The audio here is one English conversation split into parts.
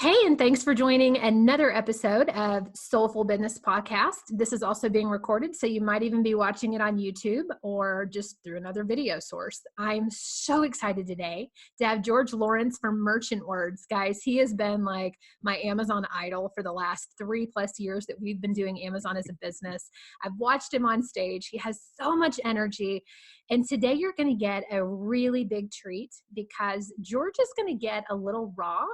Hey, and thanks for joining another episode of Soulful Business Podcast. This is also being recorded, so you might even be watching it on YouTube or just through another video source. I'm so excited today to have George Lawrence from Merchant Words. Guys, he has been like my Amazon idol for the last 3+ years that we've been doing Amazon as a business. I've watched him on stage. He has so much energy. And today you're going to get a really big treat because George is going to get a little raw,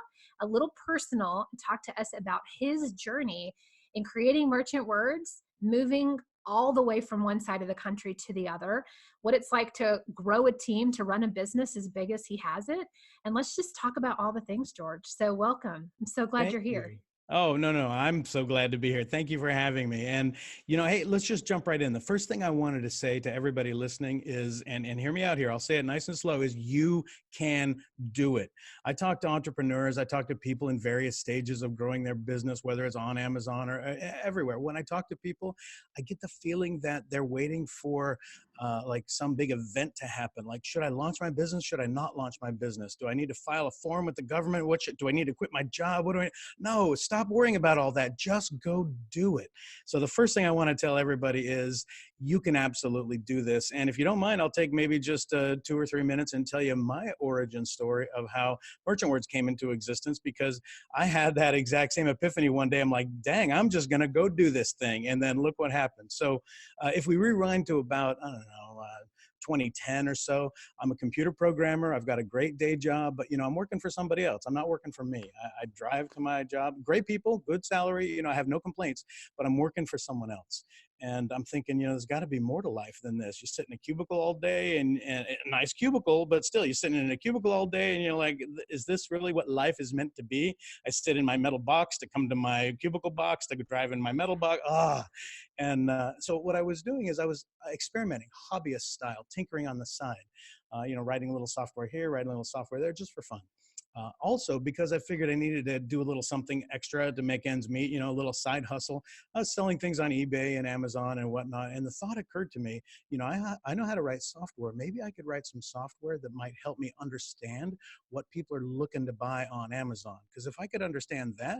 a little personal, and talk to us about his journey in creating Merchant Words, moving all the way from one side of the country to the other, what it's like to grow a team, to run a business as big as he has it. And let's just talk about all the things, George. So welcome. I'm so glad you're here. You. Oh, no. I'm so glad to be here. Thank you for having me. And, hey, let's just jump right in. The first thing I wanted to say to everybody listening is, and hear me out here, I'll say it nice and slow, is you can do it. I talk to entrepreneurs. I talk to people in various stages of growing their business, whether it's on Amazon or everywhere. When I talk to people, I get the feeling that they're waiting for like some big event to happen. Like, should I launch my business? Should I not launch my business? Do I need to file a form with the government? Do I need to quit my job? No, stop worrying about all that. Just go do it. So the first thing I want to tell everybody is you can absolutely do this. And if you don't mind, I'll take maybe just 2 or 3 minutes and tell you my origin story of how Merchant Words came into existence, because I had that exact same epiphany one day. I'm like, dang, I'm just going to go do this thing. And then look what happened. So if we rewind to about, I don't know, 2010 or so, I'm a computer programmer. I've got a great day job, but I'm working for somebody else. I'm not working for me. I drive to my job, great people, good salary. I have no complaints, but I'm working for someone else. And I'm thinking, there's got to be more to life than this. You sit in a cubicle all day and a nice cubicle, but still you're sitting in a cubicle all day and you're like, is this really what life is meant to be? I sit in my metal box to come to my cubicle box, to drive in my metal box. And so what I was doing is I was experimenting, hobbyist style, tinkering on the side, writing a little software here, writing a little software there, just for fun. Also, because I figured I needed to do a little something extra to make ends meet, a little side hustle. I was selling things on eBay and Amazon and whatnot. And the thought occurred to me, I know how to write software. Maybe I could write some software that might help me understand what people are looking to buy on Amazon. Because if I could understand that,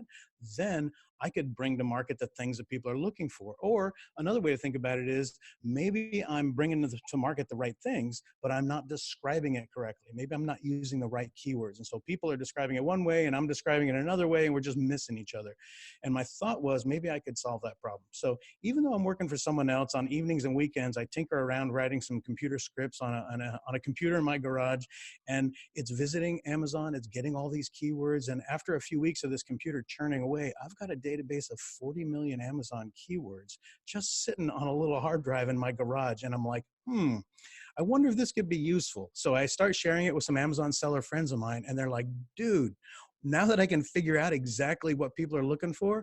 then I could bring to market the things that people are looking for. Or another way to think about it is maybe I'm bringing to market the right things, but I'm not describing it correctly. Maybe I'm not using the right keywords. And so people are describing it one way and I'm describing it another way, and we're just missing each other. And my thought was maybe I could solve that problem. So even though I'm working for someone else, on evenings and weekends, I tinker around writing some computer scripts on a computer in my garage, and it's visiting Amazon, it's getting all these keywords. And after a few weeks of this computer churning away, I've got a database of 40 million Amazon keywords just sitting on a little hard drive in my garage. And I'm like, I wonder if this could be useful. So I start sharing it with some Amazon seller friends of mine, and they're like, dude, now that I can figure out exactly what people are looking for,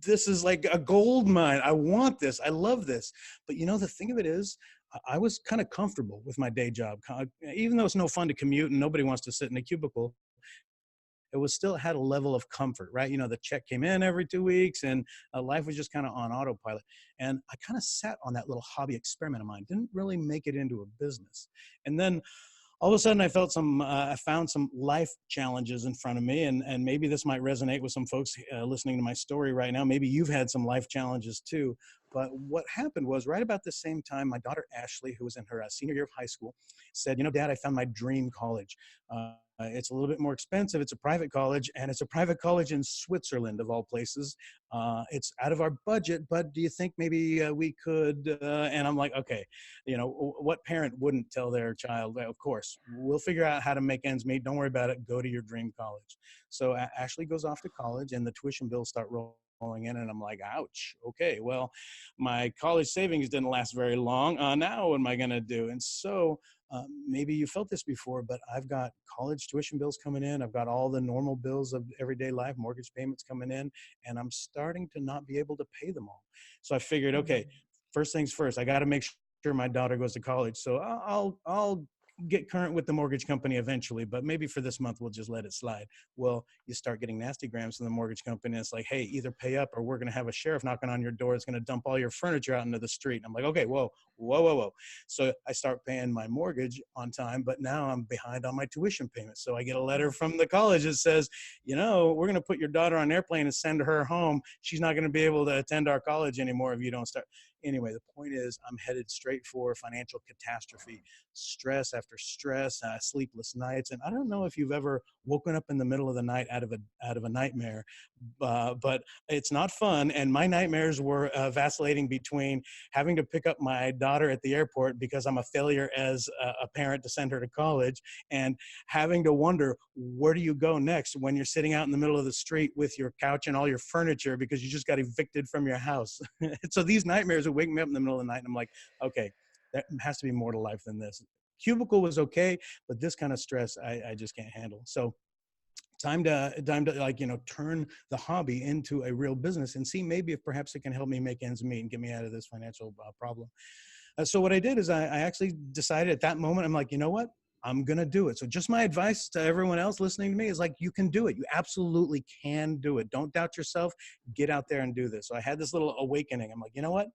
this is like a gold mine. I want this. I love this. But the thing of it is, I was kind of comfortable with my day job. Even though it's no fun to commute and nobody wants to sit in a cubicle, it was still had a level of comfort, right? The check came in every 2 weeks, and life was just kind of on autopilot. And I kind of sat on that little hobby experiment of mine, didn't really make it into a business. And then all of a sudden I found some life challenges in front of me, and maybe this might resonate with some folks listening to my story right now. Maybe you've had some life challenges too. But what happened was, right about the same time, my daughter Ashley, who was in her senior year of high school, said, Dad, I found my dream college. It's a little bit more expensive. It's a private college, and it's a private college in Switzerland, of all places. It's out of our budget, but do you think maybe we could? And I'm like, okay, what parent wouldn't tell their child, well, of course, we'll figure out how to make ends meet. Don't worry about it. Go to your dream college. So Ashley goes off to college, and the tuition bills start rolling in, and I'm like, ouch. Okay, well, my college savings didn't last very long. Now what am I going to do? And so maybe you felt this before, but I've got college tuition bills coming in. I've got all the normal bills of everyday life, mortgage payments coming in, and I'm starting to not be able to pay them all. So I figured, okay, first things first, I got to make sure my daughter goes to college. So I'll get current with the mortgage company eventually, but maybe for this month, we'll just let it slide. Well, you start getting nasty grams from the mortgage company. And it's like, hey, either pay up or we're going to have a sheriff knocking on your door. It's going to dump all your furniture out into the street. And I'm like, okay, whoa, whoa, whoa, whoa. So I start paying my mortgage on time, but now I'm behind on my tuition payments. So I get a letter from the college that says, you know, we're going to put your daughter on an airplane and send her home. She's not going to be able to attend our college anymore if you don't start. Anyway, the point is I'm headed straight for financial catastrophe, stress after stress, sleepless nights. And I don't know if you've ever woken up in the middle of the night out of a nightmare, but it's not fun. And my nightmares were vacillating between having to pick up my daughter at the airport because I'm a failure as a parent to send her to college, and having to wonder, where do you go next when you're sitting out in the middle of the street with your couch and all your furniture because you just got evicted from your house. So these nightmares would wake me up in the middle of the night, and I'm like, okay, there has to be more to life than this. Cubicle was okay, but this kind of stress I just can't handle. So time to like, you know, turn the hobby into a real business and see maybe if perhaps it can help me make ends meet and get me out of this financial problem. So what I did is I actually decided at that moment, I'm like, you know what? I'm going to do it. So just my advice to everyone else listening to me is like, you can do it. You absolutely can do it. Don't doubt yourself. Get out there and do this. So I had this little awakening. I'm like, you know what?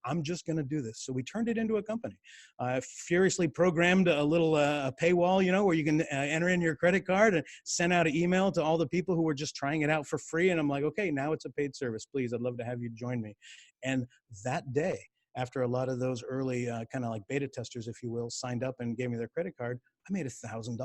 I'm just going to do this. So we turned it into a company. I furiously programmed a little paywall, you know, where you can enter in your credit card and send out an email to all the people who were just trying it out for free. And I'm like, okay, now it's a paid service. Please, I'd love to have you join me. And that day, after a lot of those early kind of like beta testers, if you will, signed up and gave me their credit card, I made $1,000.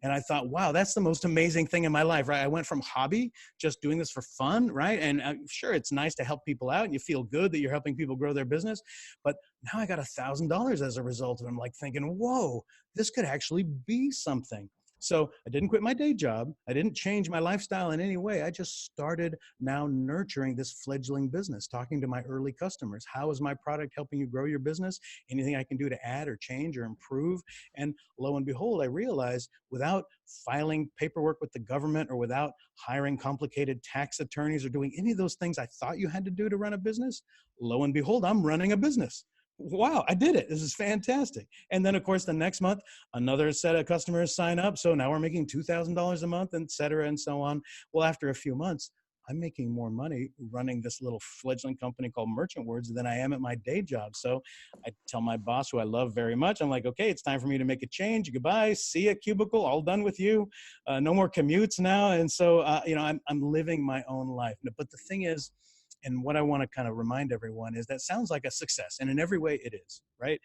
And I thought, wow, that's the most amazing thing in my life, right? I went from hobby, just doing this for fun, right? And sure, it's nice to help people out and you feel good that you're helping people grow their business. But now I got $1,000 as a result. And I'm like thinking, whoa, this could actually be something. So I didn't quit my day job. I didn't change my lifestyle in any way. I just started now nurturing this fledgling business, talking to my early customers. How is my product helping you grow your business? Anything I can do to add or change or improve? And lo and behold, I realized without filing paperwork with the government or without hiring complicated tax attorneys or doing any of those things I thought you had to do to run a business, lo and behold, I'm running a business. Wow, I did it. This is fantastic. And then, of course, the next month, another set of customers sign up. So now we're making $2,000 a month, et cetera, and so on. Well, after a few months, I'm making more money running this little fledgling company called Merchant Words than I am at my day job. So I tell my boss, who I love very much, I'm like, okay, it's time for me to make a change. Goodbye. See ya, cubicle. All done with you. No more commutes now. And so, you know, I'm living my own life. But the thing is, and what I want to kind of remind everyone is that sounds like a success, and in every way it is, right?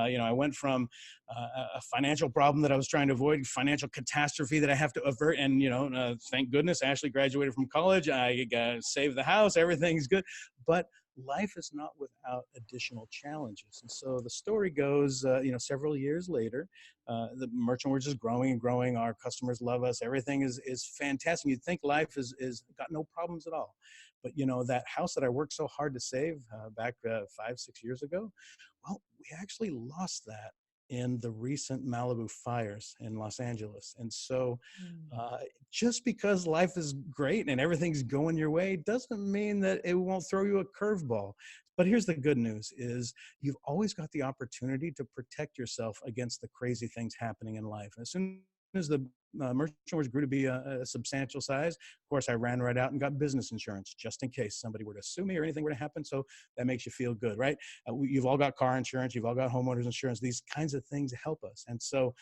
You know, I went from a financial problem that I was trying to avoid, financial catastrophe that I have to avert, and you know, thank goodness Ashley graduated from college. I saved the house, everything's good, but life is not without additional challenges. And so the story goes, you know, several years later, the Merchant Words is growing and growing. Our customers love us. Everything is fantastic. You'd think life is got no problems at all. But, you know, that house that I worked so hard to save back 5-6 years ago, well, we actually lost that in the recent Malibu fires in Los Angeles. And so just because life is great and everything's going your way doesn't mean that it won't throw you a curveball. But here's the good news is you've always got the opportunity to protect yourself against the crazy things happening in life. As soon as the Merchant Words grew to be a substantial size, of course, I ran right out and got business insurance just in case somebody were to sue me or anything were to happen. So that makes you feel good, right? You've all got car insurance. You've all got homeowners insurance. These kinds of things help us. And so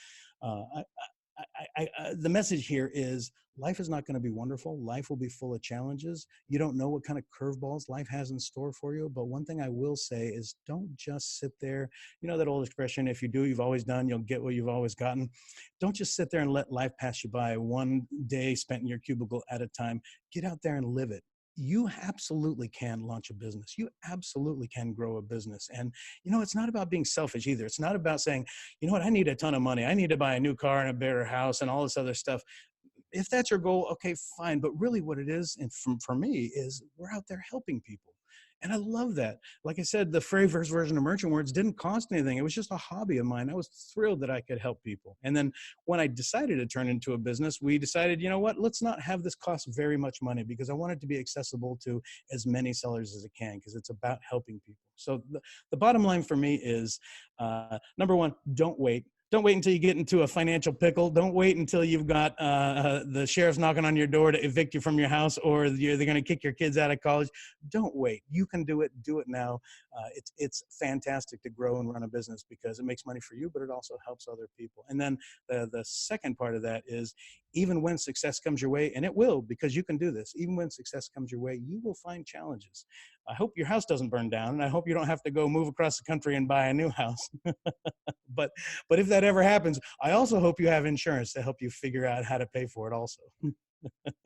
the message here is life is not going to be wonderful. Life will be full of challenges. You don't know what kind of curveballs life has in store for you. But one thing I will say is don't just sit there. You know that old expression, if you do, you've always done, you'll get what you've always gotten. Don't just sit there and let life pass you by one day spent in your cubicle at a time. Get out there and live it. You absolutely can launch a business. You absolutely can grow a business. And, you know, it's not about being selfish either. It's not about saying, you know what, I need a ton of money. I need to buy a new car and a better house and all this other stuff. If that's your goal, okay, fine. But really what it is, and for me, is we're out there helping people. And I love that. Like I said, the very first version of Merchant Words didn't cost anything. It was just a hobby of mine. I was thrilled that I could help people. And then when I decided to turn into a business, we decided, you know what, let's not have this cost very much money because I want it to be accessible to as many sellers as it can because it's about helping people. So the bottom line for me is, number one, don't wait. Don't wait until you get into a financial pickle. Don't wait until you've got the sheriff's knocking on your door to evict you from your house, or they're going to kick your kids out of college. Don't wait. You can do it. Do it now. It's fantastic to grow and run a business because it makes money for you, but it also helps other people. And then the second part of that is, even when success comes your way, and it will, because you can do this, even when success comes your way, you will find challenges. I hope your house doesn't burn down, and I hope you don't have to go move across the country and buy a new house. but but if that ever happens, I also hope you have insurance to help you figure out how to pay for it also.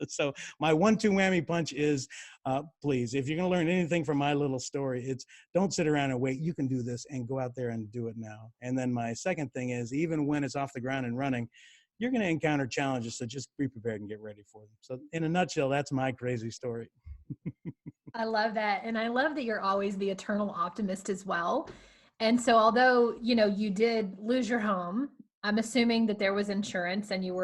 So my 1-2 whammy punch is, please, if you're going to learn anything from my little story, it's don't sit around and wait. You can do this, and go out there and do it now. And then my second thing is, even when it's off the ground and running, you're going to encounter challenges. So just be prepared and get ready for them. So in a nutshell, that's my crazy story. I love that. And I love that you're always the eternal optimist as well. And so although, you did lose your home, I'm assuming that there was insurance and you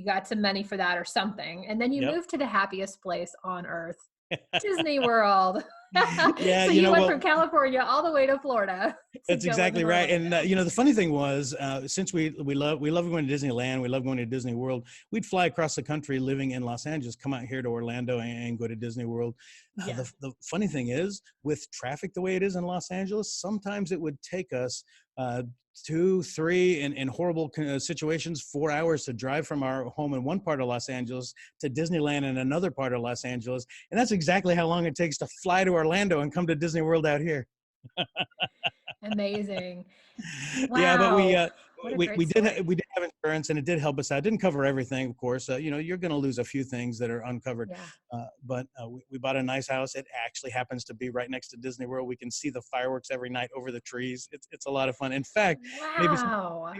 got some money for that or something. And then you Yep. moved to the happiest place on earth, Disney World. Yeah, So you went from California all the way to Florida. That's exactly right. And the funny thing was, since we love going to Disneyland, we love going to Disney World. We'd fly across the country, living in Los Angeles, come out here to Orlando and go to Disney World. Yeah. The funny thing is, with traffic the way it is in Los Angeles, sometimes it would take us 2, 3, in horrible situations, 4 hours to drive from our home in one part of Los Angeles to Disneyland in another part of Los Angeles. And that's exactly how long it takes to fly to Orlando and come to Disney World out here. Amazing. Wow. Yeah, but we did have insurance, and it did help us out. It didn't cover everything, of course. You're going to lose a few things that are uncovered. Yeah. But we bought a nice house. It actually happens to be right next to Disney World. We can see the fireworks every night over the trees. It's a lot of fun. In fact, maybe wow.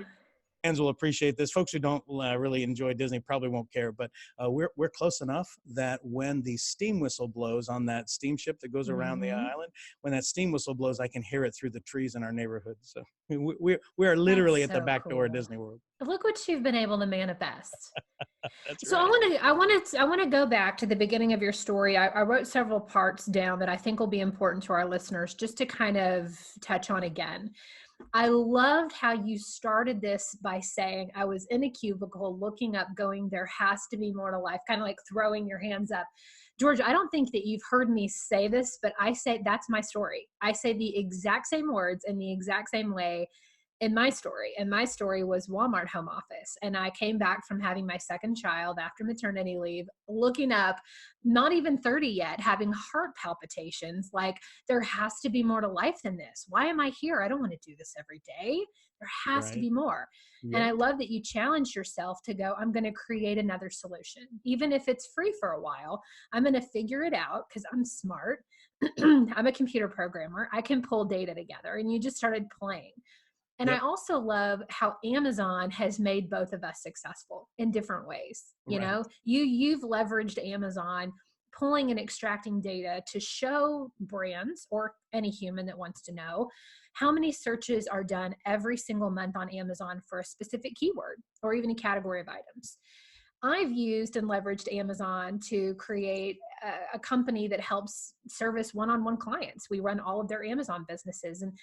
fans will appreciate this. Folks who don't really enjoy Disney probably won't care, but we're close enough that when the steam whistle blows on that steamship that goes around the island, when that steam whistle blows, I can hear it through the trees in our neighborhood. So we are literally at the back door of Disney World. Look what you've been able to manifest. That's so right. I want to go back to the beginning of your story. I wrote several parts down that I think will be important to our listeners, just to kind of touch on again. I loved how you started this by saying, I was in a cubicle looking up, going, there has to be more to life, kind of like throwing your hands up. George, I don't think that you've heard me say this, but I say that's my story. I say the exact same words in the exact same way in my story. And my story was Walmart home office. And I came back from having my second child after maternity leave, looking up, not even 30 yet, having heart palpitations, like there has to be more to life than this. Why am I here? I don't want to do this every day. There has to be more. Yep. And I love that you challenge yourself to go, I'm going to create another solution. Even if it's free for a while, I'm going to figure it out because I'm smart. I'm a computer programmer. I can pull data together. And you just started playing. And I also love how Amazon has made both of us successful in different ways. You know, you've leveraged Amazon pulling and extracting data to show brands or any human that wants to know how many searches are done every single month on Amazon for a specific keyword or even a category of items. I've used and leveraged Amazon to create a company that helps service one-on-one clients. We run all of their Amazon businesses. And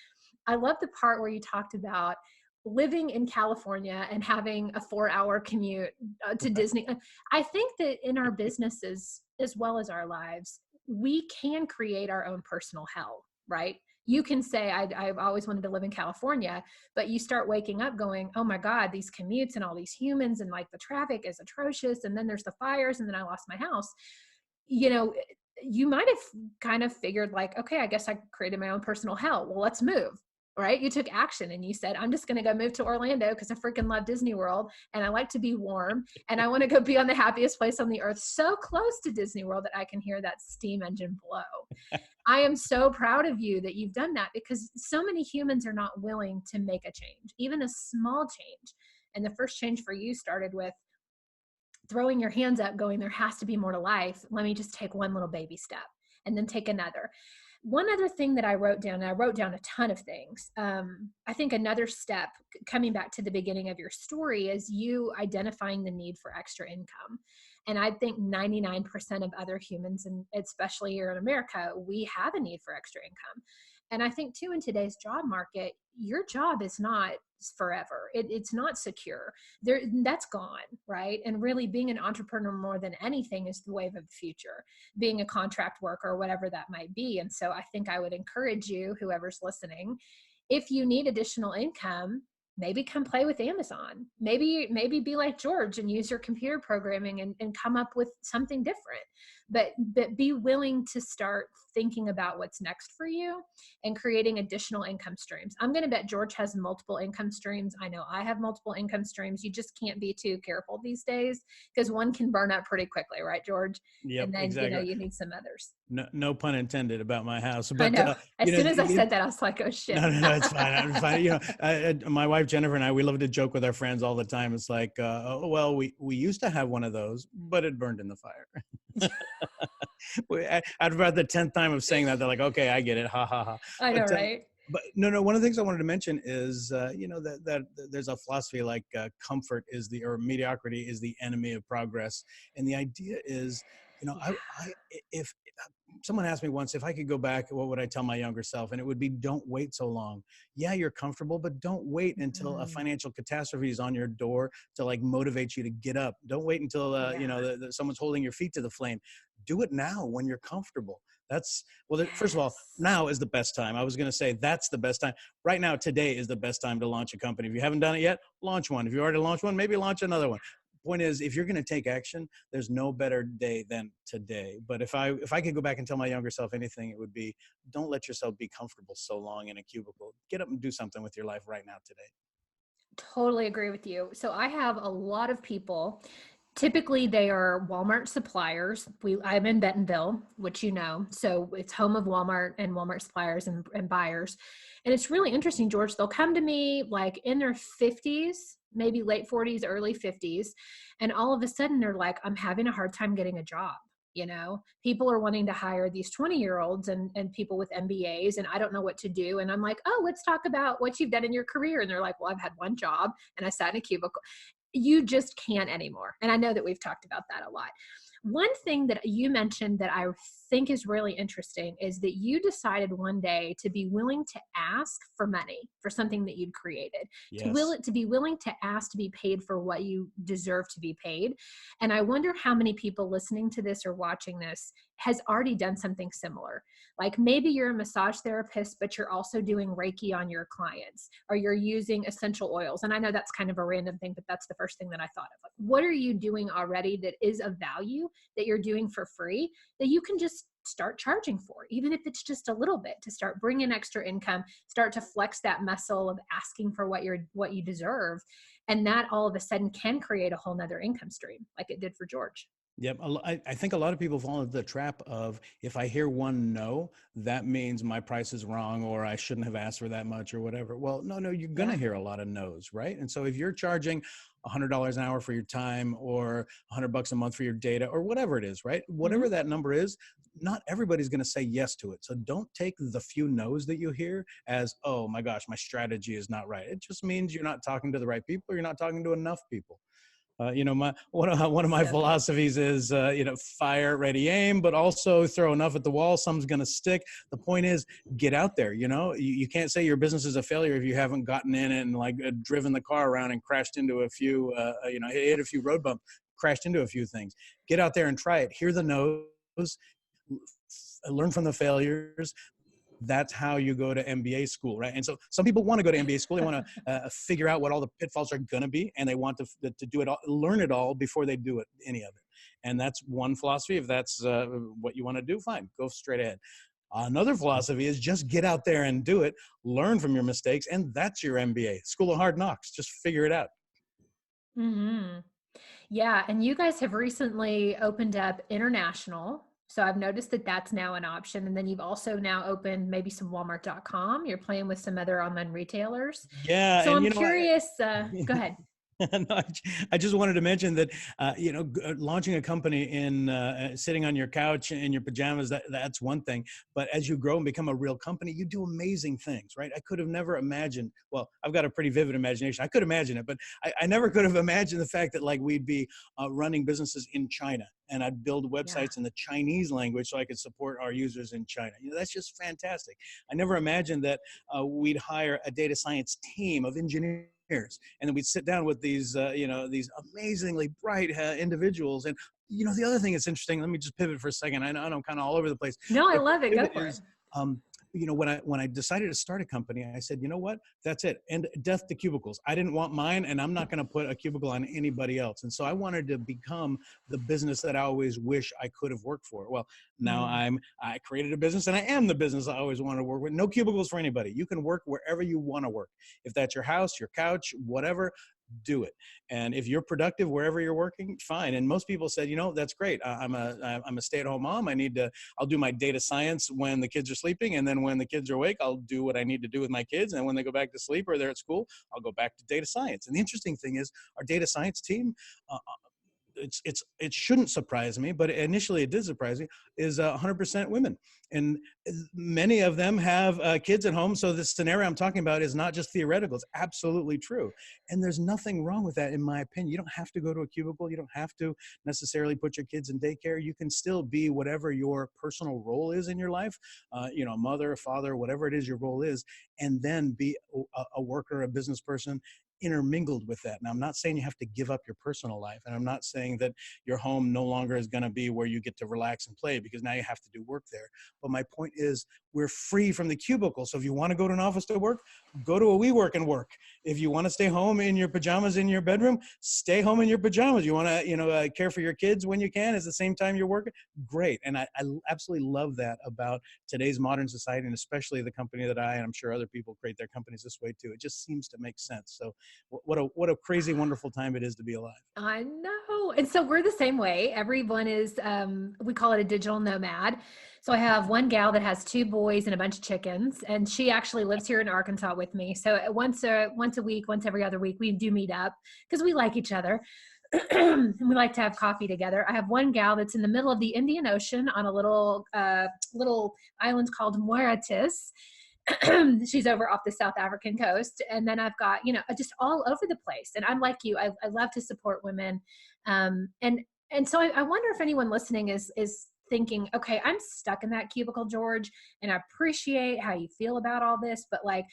I love the part where you talked about living in California and having a 4-hour commute to Disney. I think that in our businesses, as well as our lives, we can create our own personal hell, right? You can say, I've always wanted to live in California, but you start waking up going, oh my God, these commutes and all these humans and like the traffic is atrocious. And then there's the fires and then I lost my house. You know, you might have kind of figured like, okay, I guess I created my own personal hell. Well, let's move. Right? You took action and you said, I'm just going to go move to Orlando because I freaking love Disney World and I like to be warm and I want to go be on the happiest place on the earth, so close to Disney World that I can hear that steam engine blow. I am so proud of you that you've done that because so many humans are not willing to make a change, even a small change. And the first change for you started with throwing your hands up going, there has to be more to life. Let me just take one little baby step and then take another. One other thing that I wrote down, and I wrote down a ton of things. I think another step, coming back to the beginning of your story, is you identifying the need for extra income. And I think 99% of other humans, and especially here in America, we have a need for extra income. And I think too, in today's job market, your job is not forever. It's not secure. That's gone, right? And really being an entrepreneur more than anything is the wave of the future, being a contract worker or whatever that might be. And so I think I would encourage you, whoever's listening, if you need additional income, maybe come play with Amazon. Maybe be like George and use your computer programming and come up with something different. But be willing to start thinking about what's next for you and creating additional income streams. I'm going to bet George has multiple income streams. I know I have multiple income streams. You just can't be too careful these days because one can burn up pretty quickly, right, George? Yep, And then, exactly. you need some others. No pun intended about my house. I But, know. As you know, soon as I said that, I was like, oh shit. no, it's fine. I'm fine. My wife, Jennifer, and we love to joke with our friends all the time. It's like, oh, well, we used to have one of those, but it burned in the fire. I'd about the 10th time of saying that, they're like, okay, I get it. Ha, ha, ha. I know, right? But no, one of the things I wanted to mention is, that there's a philosophy like comfort or mediocrity is the enemy of progress. And the idea is, if someone asked me once if I could go back, what would I tell my younger self? And it would be, don't wait so long. Yeah, you're comfortable, but don't wait until a financial catastrophe is on your door to like motivate you to get up. Don't wait until, someone's holding your feet to the flame. Do it now when you're comfortable. First of all, now is the best time. I was going to say that's the best time. Right now, today is the best time to launch a company. If you haven't done it yet, launch one. If you already launched one, maybe launch another one. Point is, if you're going to take action, there's no better day than today. But if I could go back and tell my younger self anything, it would be, don't let yourself be comfortable so long in a cubicle. Get up and do something with your life right now today. Totally agree with you. So I have a lot of people. Typically, they are Walmart suppliers. I'm in Bentonville, which so it's home of Walmart and Walmart suppliers and buyers. And it's really interesting, George. They'll come to me like in their 50s, maybe late 40s, early 50s. And all of a sudden they're like, I'm having a hard time getting a job. People are wanting to hire these 20-year-olds and people with MBAs, and I don't know what to do. And I'm like, oh, let's talk about what you've done in your career. And they're like, well, I've had one job and I sat in a cubicle. You just can't anymore. And I know that we've talked about that a lot. One thing that you mentioned that I think is really interesting is that you decided one day to be willing to ask for money for something that you'd created. Yes. To be willing to ask to be paid for what you deserve to be paid. And I wonder how many people listening to this or watching this has already done something similar. Like maybe you're a massage therapist, but you're also doing Reiki on your clients, or you're using essential oils. And I know that's kind of a random thing, but that's the first thing that I thought of. Like, what are you doing already that is of value that you're doing for free that you can just start charging for, even if it's just a little bit, to start bringing extra income, start to flex that muscle of asking for what you deserve. And that all of a sudden can create a whole nother income stream like it did for George. Yep. I think a lot of people fall into the trap of, if I hear one no, that means my price is wrong, or I shouldn't have asked for that much or whatever. Well, no, you're going to hear a lot of no's, right? And so if you're charging $100 an hour for your time, or $100 a month for your data, or whatever it is, right? Whatever that number is, not everybody's going to say yes to it. So don't take the few no's that you hear as, oh my gosh, my strategy is not right. It just means you're not talking to the right people, or you're not talking to enough people. One of my philosophies is, fire, ready, aim, but also throw enough at the wall, some's going to stick. The point is, get out there. You can't say your business is a failure if you haven't gotten in it and driven the car around and crashed into a few, hit a few road bumps, crashed into a few things. Get out there and try it. Hear the no's, learn from the failures. That's how you go to MBA school, right? And so some people want to go to MBA school. They want to figure out what all the pitfalls are going to be, and they want to do it all, learn it all before they do any of it. And that's one philosophy. If that's what you want to do, fine, go straight ahead. Another philosophy is just get out there and do it, learn from your mistakes, and that's your MBA, School of Hard Knocks. Just figure it out. Mm-hmm. Yeah, and you guys have recently opened up international. So I've noticed that that's now an option. And then you've also now opened maybe some Walmart.com. You're playing with some other online retailers. Yeah. So I'm curious. Go ahead. No, I just wanted to mention that, launching a company in sitting on your couch in your pajamas, that's one thing. But as you grow and become a real company, you do amazing things, right? I could have never imagined, well, I've got a pretty vivid imagination. I could imagine it, but I never could have imagined the fact that like we'd be running businesses in China, and I'd build Yeah. websites in the Chinese language so I could support our users in China. That's just fantastic. I never imagined that we'd hire a data science team of engineers, and then we'd sit down with these these amazingly bright individuals. And the other thing that's interesting, let me just pivot for a second. I know I'm kind of all over the place, No, I but love it. Go pivot for it. is when I decided to start a company, I said, you know what, that's it, and death to cubicles. I didn't want mine, and I'm not going to put a cubicle on anybody else. And so I wanted to become the business that I always wish I could have worked for. Well, now Mm. I created a business, and I am the business I always wanted to work with. No cubicles for anybody. You can work wherever you want to work. If that's your house, your couch, whatever, do it. And if you're productive wherever you're working, fine. And most people said, that's great. I'm a stay-at-home mom. I'll do my data science when the kids are sleeping, and then when the kids are awake, I'll do what I need to do with my kids. And when they go back to sleep or they're at school, I'll go back to data science. And the interesting thing is, our data science team, uh, it shouldn't surprise me, but initially it did surprise me, is 100% women, and many of them have kids at home. So this scenario I'm talking about is not just theoretical; it's absolutely true. And there's nothing wrong with that, in my opinion. You don't have to go to a cubicle. You don't have to necessarily put your kids in daycare. You can still be whatever your personal role is in your life, mother, father, whatever it is your role is, and then be a worker, a business person, intermingled with that. Now, I'm not saying you have to give up your personal life, and I'm not saying that your home no longer is going to be where you get to relax and play, because now you have to do work there. But my point is, we're free from the cubicle. So if you want to go to an office to work, go to a WeWork and work. If you want to stay home in your pajamas in your bedroom, stay home in your pajamas. You want to, care for your kids when you can at the same time you're working, great. And I absolutely love that about today's modern society, and especially the company that and I'm sure other people create their companies this way too. It just seems to make sense. So what a crazy, wonderful time it is to be alive. I know. And so we're the same way. Everyone is, we call it a digital nomad. So I have one gal that has two boys and a bunch of chickens, and she actually lives here in Arkansas with me. So once a week, once every other week, we do meet up because we like each other. And we like to have coffee together. I have one gal that's in the middle of the Indian Ocean on a little island called Mauritius. She's over off the South African coast. And then I've got, just all over the place. And I'm like you, I love to support women. And so I wonder if anyone listening is thinking, okay, I'm stuck in that cubicle, George, and I appreciate how you feel about all this, but like,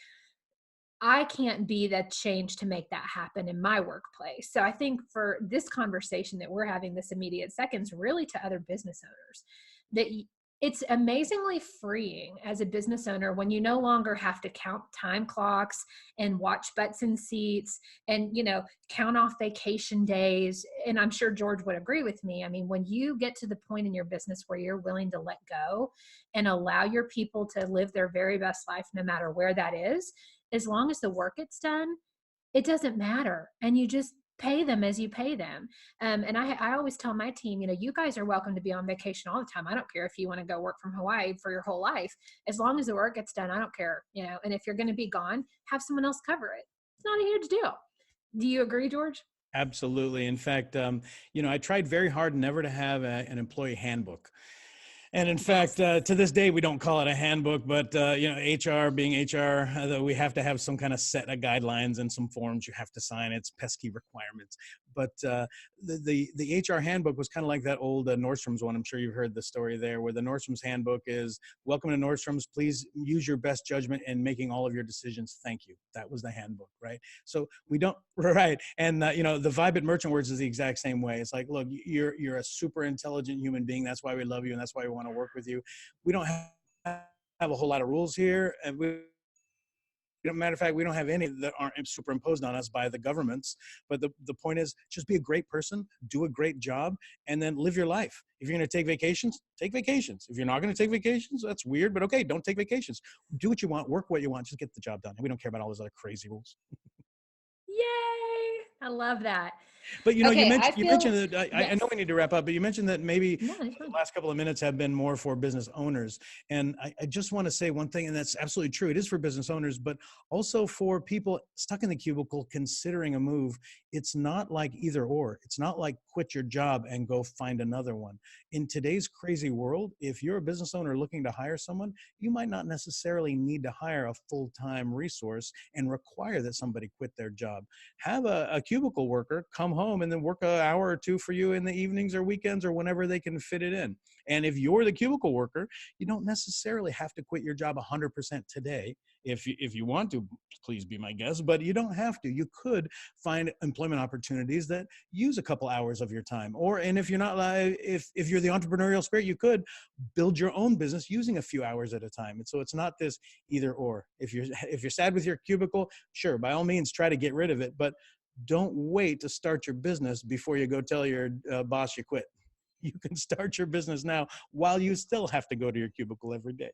I can't be that change to make that happen in my workplace. So I think for this conversation that we're having this immediate seconds, really to other business owners, that it's amazingly freeing as a business owner when you no longer have to count time clocks and watch butts in seats and, count off vacation days. And I'm sure George would agree with me. I mean, when you get to the point in your business where you're willing to let go and allow your people to live their very best life, no matter where that is, as long as the work gets done, it doesn't matter. And you just pay them as you pay them. And I always tell my team, you guys are welcome to be on vacation all the time. I don't care if you want to go work from Hawaii for your whole life. As long as the work gets done, I don't care, and if you're going to be gone, have someone else cover it. It's not a huge deal. Do you agree, George? Absolutely. In fact, I tried very hard never to have an employee handbook. And in fact, to this day, we don't call it a handbook, but HR being HR, we have to have some kind of set of guidelines and some forms you have to sign. It's pesky requirements. But the HR handbook was kind of like that old Nordstrom's one. I'm sure you've heard the story there, where the Nordstrom's handbook is, welcome to Nordstrom's. Please use your best judgment in making all of your decisions. Thank you. That was the handbook, right? So we don't, right. And the vibe at Merchant Words is the exact same way. It's like, look, you're a super intelligent human being. That's why we love you, and that's why we want to work with you. We don't have a whole lot of rules here, and matter of fact, we don't have any that aren't superimposed on us by the governments. But the point is, just be a great person, do a great job, and then live your life. If you're going to take vacations, take vacations. If you're not going to take vacations, that's weird, but okay, don't take vacations. Do what you want, work what you want, just get the job done. And we don't care about all those other crazy rules. Yay! I love that. But you know, Okay, you mentioned that I yes. know we need to wrap up, but you mentioned that maybe No, it's the fine. last couple of minutes have been more for business owners. And I just want to say one thing, and that's absolutely true. It is for business owners, but also for people stuck in the cubicle considering a move. It's not like either or. It's not like quit your job and go find another one. In today's crazy world, if you're a business owner looking to hire someone, you might not necessarily need to hire a full-time resource and require that somebody quit their job. Have a cubicle worker come home and then work an hour or two for you in the evenings or weekends or whenever they can fit it in. And if you're the cubicle worker, you don't necessarily have to quit your job 100% today. If you want to, please be my guest, but you don't have to. You could find employment opportunities that use a couple hours of your time. Or, and if you're not, if you're the entrepreneurial spirit, you could build your own business using a few hours at a time. And so it's not this either or. If you're sad with your cubicle, sure, by all means, try to get rid of it, but don't wait to start your business before you go tell your boss you quit. You can start your business now while you still have to go to your cubicle every day.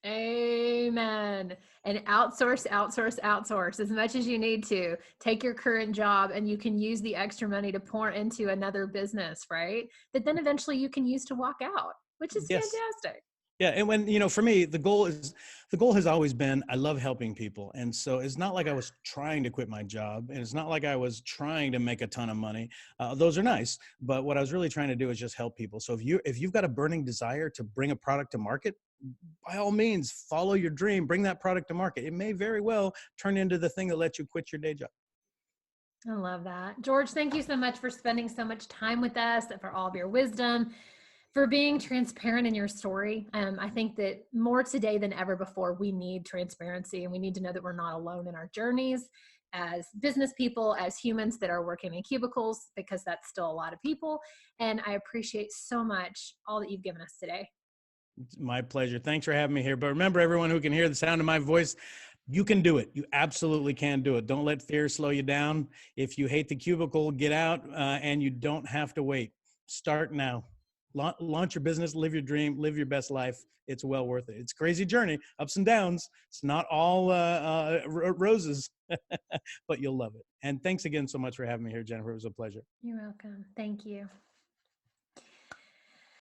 Amen. And outsource, outsource, outsource as much as you need to. Take your current job and you can use the extra money to pour into another business, right? That then eventually you can use to walk out, which is Yes. fantastic. Yeah, and when, for me, the goal has always been, I love helping people. And so it's not like I was trying to quit my job, and it's not like I was trying to make a ton of money. Those are nice, but what I was really trying to do is just help people. So if you've got a burning desire to bring a product to market, by all means, follow your dream, bring that product to market. It may very well turn into the thing that lets you quit your day job. I love that. George, thank you so much for spending so much time with us and for all of your wisdom, for being transparent in your story. I think that more today than ever before, we need transparency and we need to know that we're not alone in our journeys as business people, as humans that are working in cubicles, because that's still a lot of people. And I appreciate so much all that you've given us today. It's my pleasure. Thanks for having me here. But remember, everyone who can hear the sound of my voice, you can do it. You absolutely can do it. Don't let fear slow you down. If you hate the cubicle, get out, and you don't have to wait. Start now. Launch your business, live your dream, live your best life. It's well worth it. It's a crazy journey, ups and downs. It's not all roses, but you'll love it. And thanks again so much for having me here, Jennifer. It was a pleasure. You're welcome. Thank you.